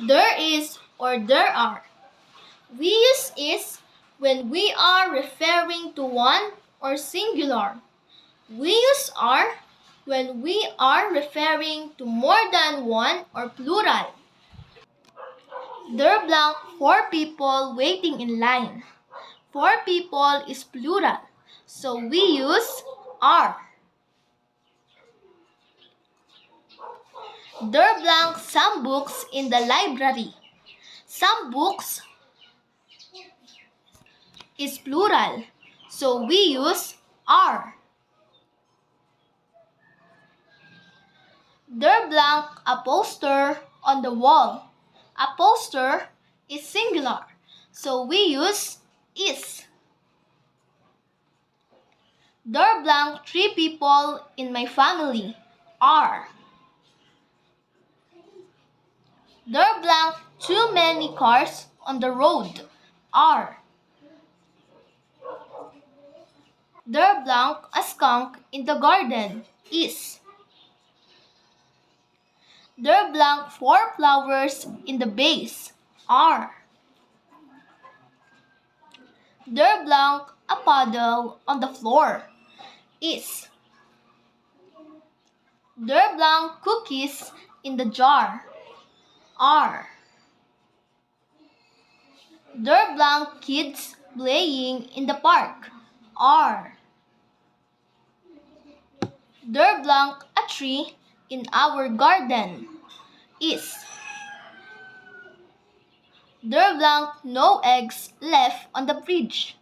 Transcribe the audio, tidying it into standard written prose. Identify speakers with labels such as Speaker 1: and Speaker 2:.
Speaker 1: There is or there are. We use is when we are referring to one or singular. We use are when we are referring to more than one or plural. There blank four people waiting in line. Four people is plural, so we use are. There blank some books in the library. Some books is plural, so we use are. There blank a poster on the wall. A poster is singular, so we use is. There blank three people in my family are. There blank too many cars on the road are. There blank a skunk in the garden is. There blank four flowers in the vase are. There blank a puddle on the floor is. There blank cookies in the jar are. There blank kids playing in the park are. There blank a tree in our garden is. There blank no eggs left on the fridge